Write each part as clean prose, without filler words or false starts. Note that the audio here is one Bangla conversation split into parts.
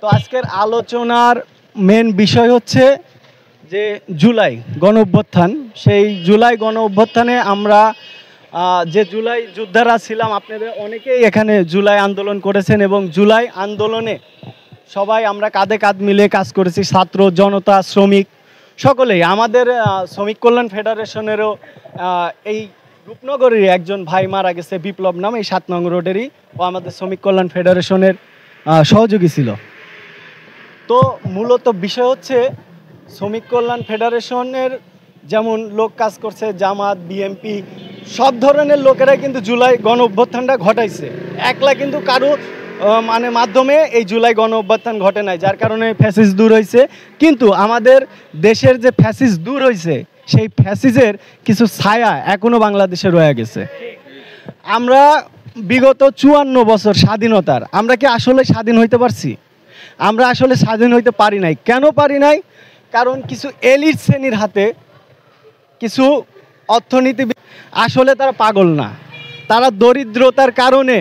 তো আজকের আলোচনার মেন বিষয় হচ্ছে যে জুলাই গণ অভ্যুত্থান। সেই জুলাই গণ অভ্যুত্থানে আমরা যে জুলাই যোদ্ধারা ছিলাম, আপনাদের অনেকেই এখানে জুলাই আন্দোলন করেছেন এবং জুলাই আন্দোলনে সবাই আমরা কাঁধে কাঁধ মিলে কাজ করেছি। ছাত্র জনতা শ্রমিক সকলেই। আমাদের শ্রমিক কল্যাণ ফেডারেশনেরও এই রূপনগরেরই একজন ভাই মারা গেছে, বিপ্লব নাম, এই 7 নং রোডেরই। ও আমাদের শ্রমিক কল্যাণ ফেডারেশনের সহযোগী ছিল। তো মূলত বিষয় হচ্ছে শ্রমিক কল্যাণ ফেডারেশনের যেমন লোক কাজ করছে, জামাত, বিএমপি, সব ধরনের লোকেরাই কিন্তু জুলাই গণ অভ্যুত্থানটা ঘটাইছে। একলা কিন্তু কারো মাধ্যমে এই জুলাই গণ অভ্যুত্থান ঘটে নাই, যার কারণে ফ্যাসিস দূর হয়েছে। কিন্তু আমাদের দেশের যে ফ্যাসিস দূর হয়েছে, সেই ফ্যাসিসের কিছু ছায়া এখনো বাংলাদেশে রয়ে গেছে। আমরা বিগত 54 বছর স্বাধীনতার, আমরা কি আসলে স্বাধীন হইতে পারছি? আমরা আসলে স্বাধীন হইতে পারি নাই। কেন পারি নাই? কারণ কিছু এলিট শ্রেণীর হাতে কিছু অর্থনীতিবিদ, আসলে তারা পাগল না, তারা দরিদ্রতার কারণে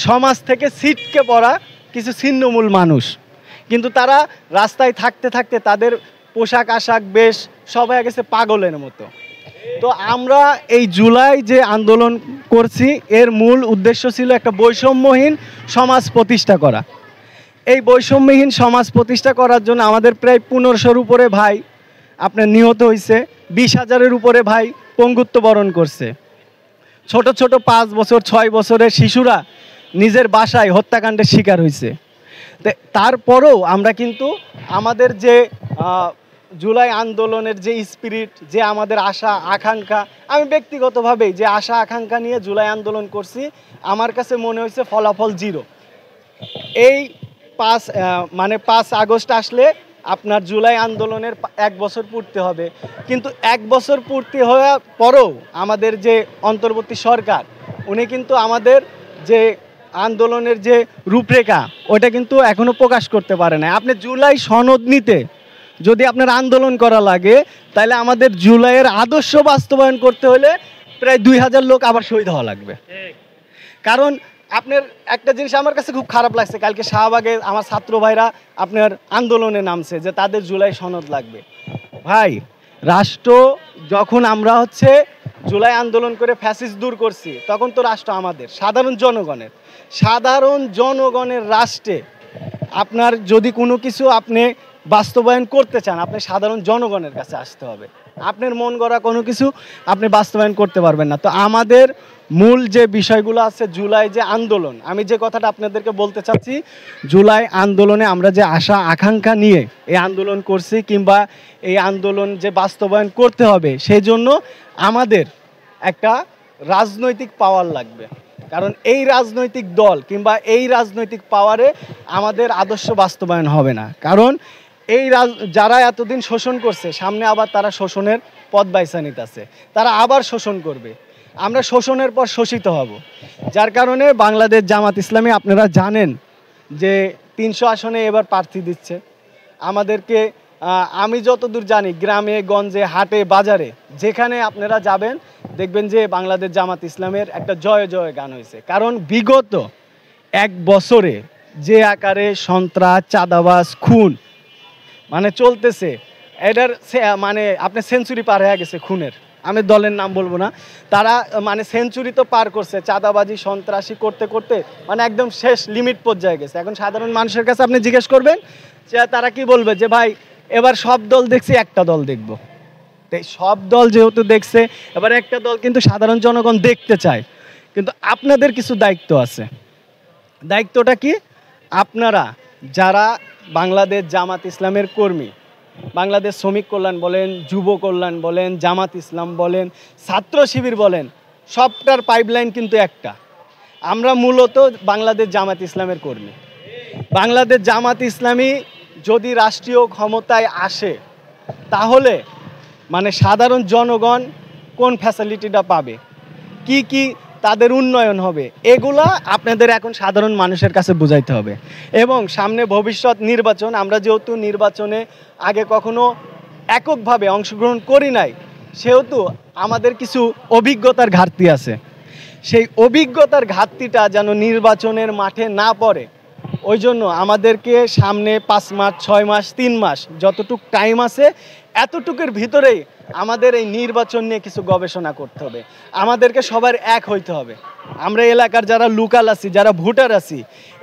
সমাজ থেকে ছিটকে পড়া কিছু ছিন্নমূল মানুষ। কিন্তু তারা রাস্তায় থাকতে থাকতে তাদের পোশাক আশাক বেশ সব হয়ে গেছে পাগলের মতো। তো আমরা এই জুলাই যে আন্দোলন করছি, এর মূল উদ্দেশ্য ছিল একটা বৈষম্যহীন সমাজ প্রতিষ্ঠা করা। এই বৈষম্যহীন সমাজ প্রতিষ্ঠা করার জন্য আমাদের প্রায় 1500-র উপরে ভাই আপনার নিহত হয়েছে, 20,000-এর উপরে ভাই পঙ্গুত্ব বরণ করছে। ছোট ছোট 5 বছর 6 বছরের শিশুরা নিজের বাসায় হত্যাকাণ্ডের শিকার হয়েছে। তারপরেও আমরা কিন্তু আমাদের যে জুলাই আন্দোলনের যে স্পিরিট, যে আমাদের আশা আকাঙ্ক্ষা, আমি ব্যক্তিগতভাবেই যে আশা আকাঙ্ক্ষা নিয়ে জুলাই আন্দোলন করছি, আমার কাছে মনে হয়েছে ফলাফল 0। এই 5 আগস্ট আসলে আপনার জুলাই আন্দোলনের 1 বছর পূর্তি হবে। কিন্তু 1 বছর পূর্তি হওয়ার পরেও আমাদের যে অন্তর্বর্তী সরকার, উনি কিন্তু আমাদের যে আন্দোলনের যে রূপরেখা, ওটা কিন্তু এখনো প্রকাশ করতে পারে না। আপনি জুলাই সনদ নিতে যদি আপনার আন্দোলন করা লাগে, তাহলে আমাদের জুলাইয়ের আদর্শ বাস্তবায়ন করতে হলে প্রায় 2000 লোক আবার শহীদ হওয়া লাগবে। কারণ আপনার একটা জিনিস আমার কাছে খুব খারাপ লাগছে, কালকে শাহবাগে আমার ছাত্র ভাইরা আপনার আন্দোলনে নামছে যে তাদের জুলাই সনদ লাগবে। ভাই, রাষ্ট্র যখন আমরা জুলাই আন্দোলন করে ফ্যাসিস দূর করছি, তখন তো রাষ্ট্র আমাদের সাধারণ জনগণের রাষ্ট্রে আপনার যদি কোনো কিছু আপনি বাস্তবায়ন করতে চান, আপনি সাধারণ জনগণের কাছে আসতে হবে। আপনার মন গড়া কোনো কিছু আপনি বাস্তবায়ন করতে পারবেন না। তো আমাদের মূল যে বিষয়গুলো আছে, জুলাই যে আন্দোলন, আমি যে কথাটা আপনাদেরকে বলতে চাচ্ছি, জুলাই আন্দোলনে আমরা যে আশা আকাঙ্ক্ষা নিয়ে এই আন্দোলন করছি, কিংবা এই আন্দোলন যে বাস্তবায়ন করতে হবে, সেই জন্য আমাদের একটা রাজনৈতিক পাওয়ার লাগবে। কারণ এই রাজনৈতিক দল কিংবা এই রাজনৈতিক পাওয়ারে আমাদের আদর্শ বাস্তবায়ন হবে না। কারণ যারা এতদিন শোষণ করছে, সামনে আবার তারা শোষণের পথ বাইছা নিতেছে, তারা আবার শোষণ করবে। আমরা শোষণের পর শোষিত হব। যার কারণে বাংলাদেশ জামাত ইসলামী, আপনারা জানেন যে 300 আসনে এবার প্রার্থী দিচ্ছে আমাদেরকে। আমি যতদূর জানি, গ্রামে গঞ্জে হাটে বাজারে যেখানে আপনারা যাবেন, দেখবেন যে বাংলাদেশ জামাত ইসলামের একটা জয় জয় গান হয়েছে। কারণ বিগত 1 বছরে যে আকারে সন্ত্রাস, চাঁদাবাজ, খুন চলতেছে, এটার আপনি সেঞ্চুরি পার হয়ে গেছে খুনের। আমি দলের নাম বলবো না, তারা সেঞ্চুরি তো পার করছে, চাঁদাবাজি সন্ত্রাসী করতে করতে একদম শেষ লিমিট পর্যায়ে গেছে। এখন সাধারণ মানুষের কাছে আপনি জিজ্ঞেস করবেন যে তারা কি বলবে, যে ভাই এবার সব দল দেখছি, একটা দল দেখব। তাই সব দল যেহেতু দেখছে, এবার একটা দল কিন্তু সাধারণ জনগণ দেখতে চায়। কিন্তু আপনাদের কিছু দায়িত্ব আছে। দায়িত্বটা কি? আপনারা যারা বাংলাদেশ জামাত ইসলামের কর্মী, বাংলাদেশ শ্রমিক কল্যাণ বলেন, যুব কল্যাণ বলেন, জামাত ইসলাম বলেন, ছাত্র শিবির বলেন, সবটার পাইপলাইন কিন্তু একটা। আমরা মূলত বাংলাদেশ জামাত ইসলামের কর্মী। বাংলাদেশ জামাত ইসলামী যদি রাষ্ট্রীয় ক্ষমতায় আসে, তাহলে সাধারণ জনগণ কোন ফ্যাসিলিটিটা পাবে, কি কি তাদের উন্নয়ন হবে, এগুলা আপনাদের এখন সাধারণ মানুষের কাছে বুঝাইতে হবে। এবং সামনে ভবিষ্যৎ নির্বাচন, আমরা যেহেতু নির্বাচনে আগে কখনো এককভাবে অংশগ্রহণ করি নাই, সেহেতু আমাদের কিছু অভিজ্ঞতার ঘাটতি আছে। সেই অভিজ্ঞতার ঘাটতিটা যেন নির্বাচনের মাঠে না পড়ে, ওই জন্য আমাদেরকে সামনে 5 মাস 6 মাস 3 মাস যতটুক টাইম আছে এতটুকুর ভিতরেই আমাদের এই নির্বাচন নিয়ে কিছু গবেষণা করতে হবে। আমাদেরকে সবার এক হইতে হবে। আমরা এলাকার যারা লোকাল আছি, যারা ভোটার আছি,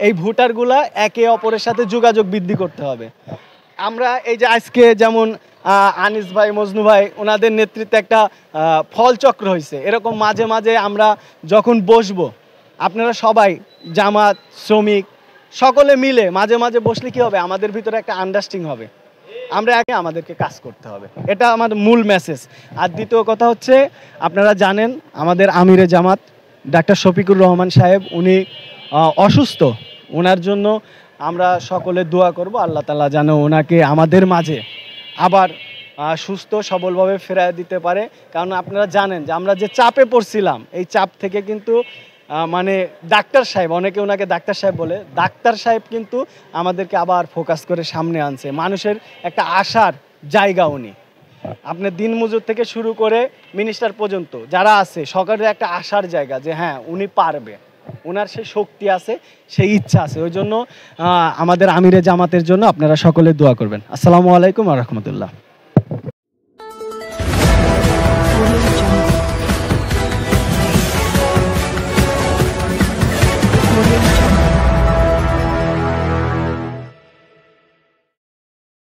এই ভোটারগুলা একে অপরের সাথে যোগাযোগ বৃদ্ধি করতে হবে। আমরা এই যে আজকে যেমন আনিস ভাই, মজনু ভাই, ওনাদের নেতৃত্বে একটা ফলচক্র হয়েছে, এরকম মাঝে মাঝে আমরা যখন বসবো, আপনারা সবাই জামাত, শ্রমিক সকলে মিলে মাঝে মাঝে বসলে কি হবে, আমাদের ভিতরে একটা আন্ডারস্ট্যান্ডিং হবে। আমরা একে আমাদেরকে কাজ করতে হবে, এটা আমাদের মূল মেসেজ। আর দ্বিতীয় কথা হচ্ছে, আপনারা জানেন আমাদের আমিরে জামাত ডাক্তার শফিকুর রহমান সাহেব উনি অসুস্থ। ওনার জন্য আমরা সকলে দোয়া করব, আল্লাহ তাআলা যেন ওনাকে আমাদের মাঝে আবার সুস্থ সবলভাবে ফেরায় দিতে পারে। কারণ আপনারা জানেন যে আমরা যে চাপে পড়ছিলাম, এই চাপ থেকে কিন্তু মানে ডাক্তার সাহেব, অনেকে ওনাকে ডাক্তার সাহেব বলে, ডাক্তার সাহেব কিন্তু আমাদেরকে আবার ফোকাস করে সামনে আনছে। মানুষের একটা আশার জায়গা উনি। আপনার দিনমজুর থেকে শুরু করে মিনিস্টার পর্যন্ত যারা আছে, সরকারের একটা আশার জায়গা যে হ্যাঁ উনি পারবে, ওনার সেই শক্তি আছে, সেই ইচ্ছা আছে। ওই জন্য আমাদের আমিরে জামাতের জন্য আপনারা সকলে দোয়া করবেন। আসসালামু আলাইকুম ওয়া রাহমাতুল্লাহ।